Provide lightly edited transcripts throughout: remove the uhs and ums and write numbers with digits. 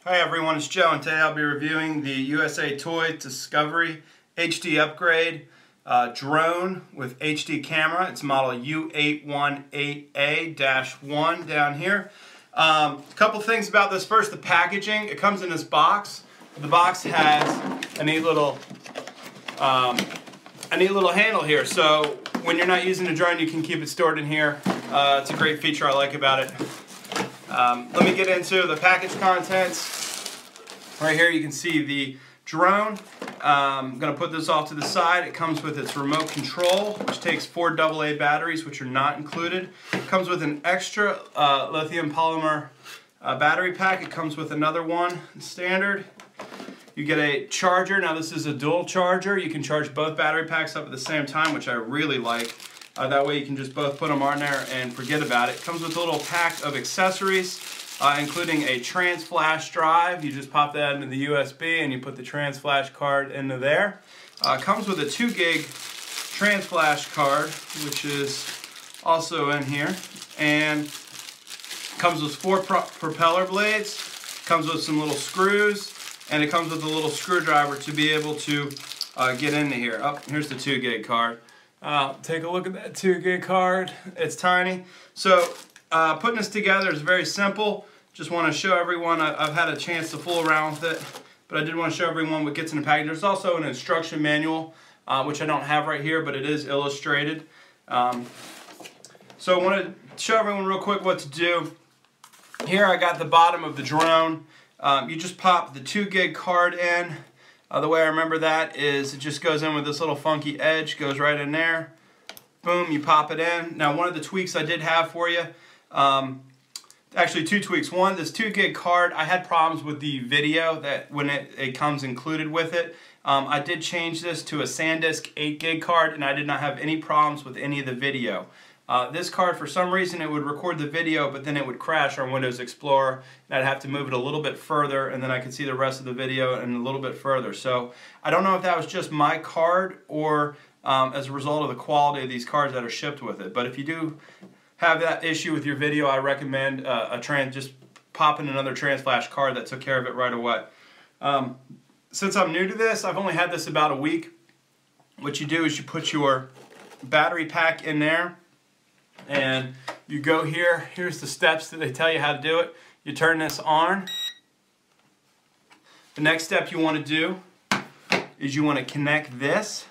Hi everyone, it's Joe, and today I'll be reviewing the USA Toy Discovery HD Upgrade drone with HD camera. It's model U818A-1 down here. A couple things about this. First, the packaging. It comes in this box. The box has a neat little handle here, so when you're not using the drone, you can keep it stored in here. It's a great feature I like about it. Let me get into the package contents. Right here you can see the drone. I'm going to put this off to the side. It comes with its remote control, which takes 4 AA batteries, which are not included. It comes with an extra lithium polymer battery pack. It comes with another one, standard. You get a charger. Now this is a dual charger. You can charge both battery packs up at the same time, which I really like. That way you can just both put them on there and forget about it. It comes with a little pack of accessories, including a trans flash drive. You just pop that into the USB and you put the trans flash card into there. It comes with a 2 gig trans flash card, which is also in here. And comes with 4 propeller blades, comes with some little screws, and it comes with a little screwdriver to be able to get into here. Oh, here's the 2 gig card. Take a look at that 2 gig card. It's tiny. So putting this together is very simple. Just want to show everyone. I've had a chance to fool around with it, but I did want to show everyone what gets in the package. There's also an instruction manual, which I don't have right here, but it is illustrated. So I want to show everyone real quick what to do. Here I got the bottom of the drone. You just pop the 2 gig card in. The way I remember that is it just goes in with this little funky edge, goes right in there. Boom, you pop it in. Now one of the tweaks I did have for you, actually 2 tweaks. One, this 2 gig card, I had problems with the video that when it comes included with it. I did change this to a SanDisk 8 gig card and I did not have any problems with any of the video. This card, for some reason, it would record the video, but then it would crash on Windows Explorer, and I'd have to move it a little bit further, and then I could see the rest of the video and a little bit further. So I don't know if that was just my card or as a result of the quality of these cards that are shipped with it. But if you do have that issue with your video, I recommend just popping another trans flash card that took care of it right away. Since I'm new to this, I've only had this about a week. What you do is you put your battery pack in there. And you go here, here's the steps that they tell you how to do it. You turn this on. The next step you want to do is you want to connect this.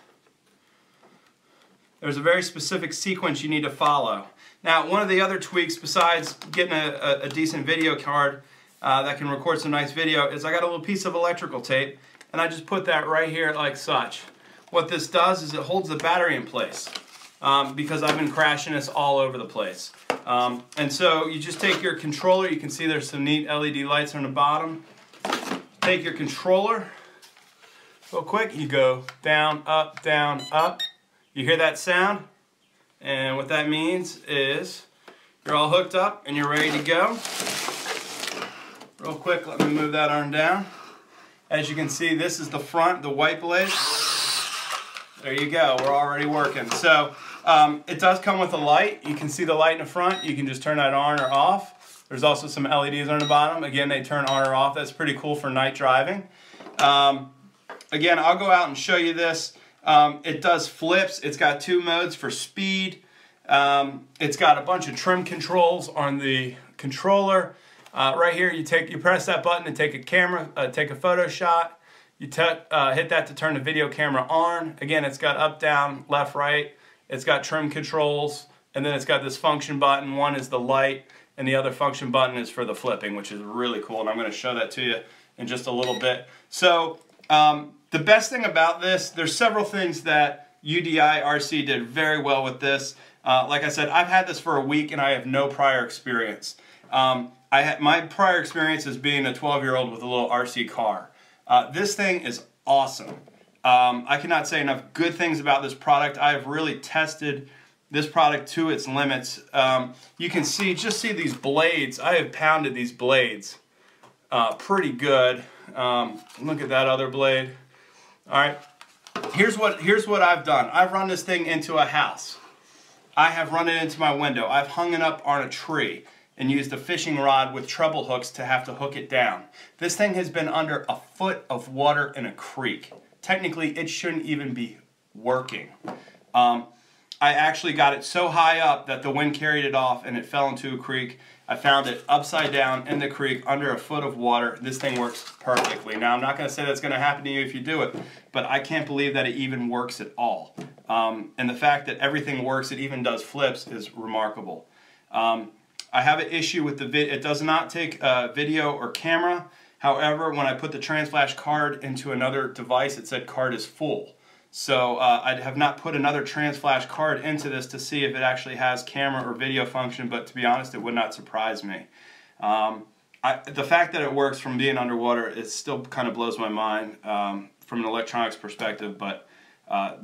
There's a very specific sequence you need to follow. Now, one of the other tweaks besides getting a decent video card that can record some nice video is I got a little piece of electrical tape and I just put that right here like such. What this does is it holds the battery in place. Because I've been crashing this all over the place. And so you just take your controller. You can see there's some neat LED lights on the bottom. Take your controller real quick. You go down, up, down, up. You hear that sound? And what that means is you're all hooked up and you're ready to go. Real quick, let me move that arm down. As you can see, this is the front, the white blade. There you go, we're already working. So it does come with a light. You can see the light in the front. You can just turn that on or off. There's also some LEDs on the bottom. Again, they turn on or off. That's pretty cool for night driving. Again, I'll go out and show you this. It does flips. It's got 2 modes for speed. It's got a bunch of trim controls on the controller. Right here, you press that button to take a photo shot. You hit that to turn the video camera on. Again, it's got up, down, left, right. It's got trim controls, and then it's got this function button. One is the light, and the other function button is for the flipping, which is really cool, and I'm going to show that to you in just a little bit. So the best thing about this, there's several things that UDI RC did very well with this. Like I said, I've had this for a week, and I have no prior experience. My prior experience is being a 12-year-old with a little RC car. This thing is awesome. I cannot say enough good things about this product. I have really tested this product to its limits. You can just see these blades. I have pounded these blades pretty good. Look at that other blade. All right, here's what I've done. I've run this thing into a house. I have run it into my window. I've hung it up on a tree. and used a fishing rod with treble hooks to have to hook it down. This thing has been under a foot of water in a creek. Technically, it shouldn't even be working. I actually got it so high up that the wind carried it off and it fell into a creek. I found it upside down in the creek under a foot of water. This thing works perfectly. Now, I'm not going to say that's going to happen to you if you do it, but I can't believe that it even works at all. And the fact that everything works, it even does flips, is remarkable. I have an issue with the it does not take video or camera. However, when I put the transflash card into another device, it said card is full. So I have not put another transflash card into this to see if it actually has camera or video function, but to be honest, it would not surprise me. The fact that it works from being underwater, it still kind of blows my mind from an electronics perspective, but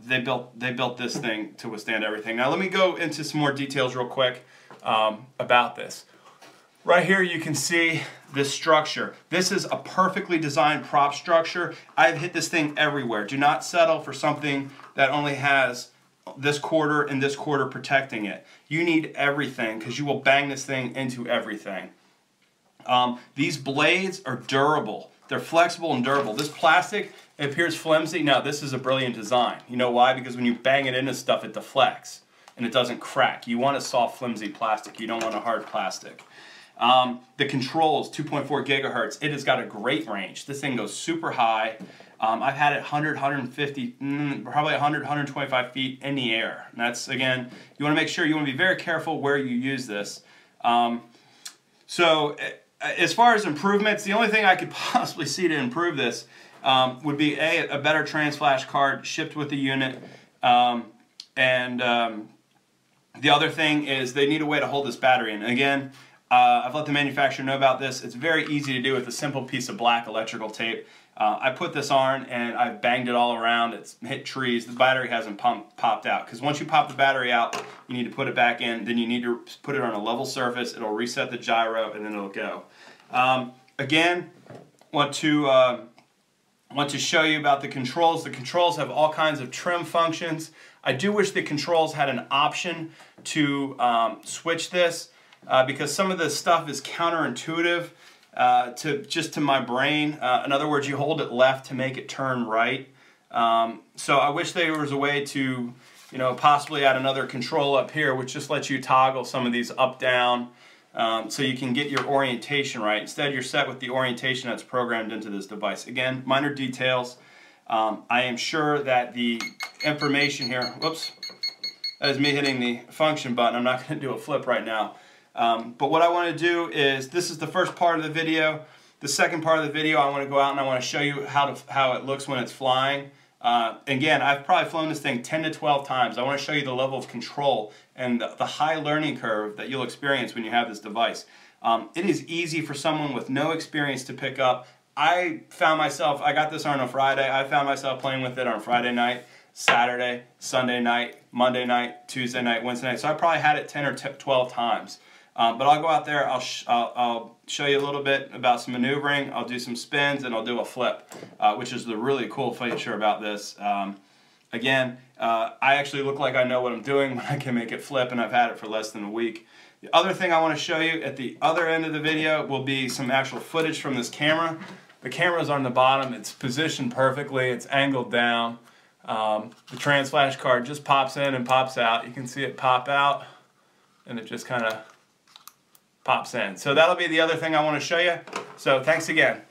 they built this thing to withstand everything. Now let me go into some more details real quick about this. Right here you can see this structure. This is a perfectly designed prop structure. I've hit this thing everywhere. Do not settle for something that only has this quarter and this quarter protecting it. You need everything because you will bang this thing into everything. These blades are durable. They're flexible and durable. This plastic, it appears flimsy. No, this is a brilliant design. You know why? Because when you bang it into stuff, it deflects and it doesn't crack. You want a soft, flimsy plastic. You don't want a hard plastic. The controls, 2.4 gigahertz. It has got a great range. This thing goes super high. I've had it 100, 150, probably 100, 125 feet in the air. And that's, again, you want to make sure, you want to be very careful where you use this. So as far as improvements, the only thing I could possibly see to improve this would be a better transflash card shipped with the unit. The other thing is they need a way to hold this battery in. Again, I've let the manufacturer know about this. It's very easy to do with a simple piece of black electrical tape. I put this on and I've banged it all around. It's hit trees. The battery hasn't popped out. Because once you pop the battery out, you need to put it back in. Then you need to put it on a level surface. It'll reset the gyro and then it'll go. Again, want to show you about the controls. The controls have all kinds of trim functions. I do wish the controls had an option to switch this. Because some of this stuff is counterintuitive to my brain. In other words, you hold it left to make it turn right. So I wish there was a way to, possibly add another control up here, which just lets you toggle some of these up, down, so you can get your orientation right. Instead, you're set with the orientation that's programmed into this device. Again, minor details. I am sure that the information here, whoops, that is me hitting the function button. I'm not going to do a flip right now. But what I want to do is, this is the first part of the video. The second part of the video, I want to go out and I want to show you how it looks when it's flying. Again, I've probably flown this thing 10 to 12 times. I want to show you the level of control and the high learning curve that you'll experience when you have this device. It is easy for someone with no experience to pick up. I got this on a Friday. I found myself playing with it on Friday night, Saturday, Sunday night, Monday night, Tuesday night, Wednesday night. So I probably had it 10 or 12 times. But I'll go out there, I'll show you a little bit about some maneuvering, I'll do some spins, and I'll do a flip, which is the really cool feature about this. Again, I actually look like I know what I'm doing when I can make it flip, and I've had it for less than a week. The other thing I want to show you at the other end of the video will be some actual footage from this camera. The camera's on the bottom, it's positioned perfectly, it's angled down. The transflash card just pops in and pops out. You can see it pop out, and it just kind of pops in. So that'll be the other thing I want to show you. So thanks again.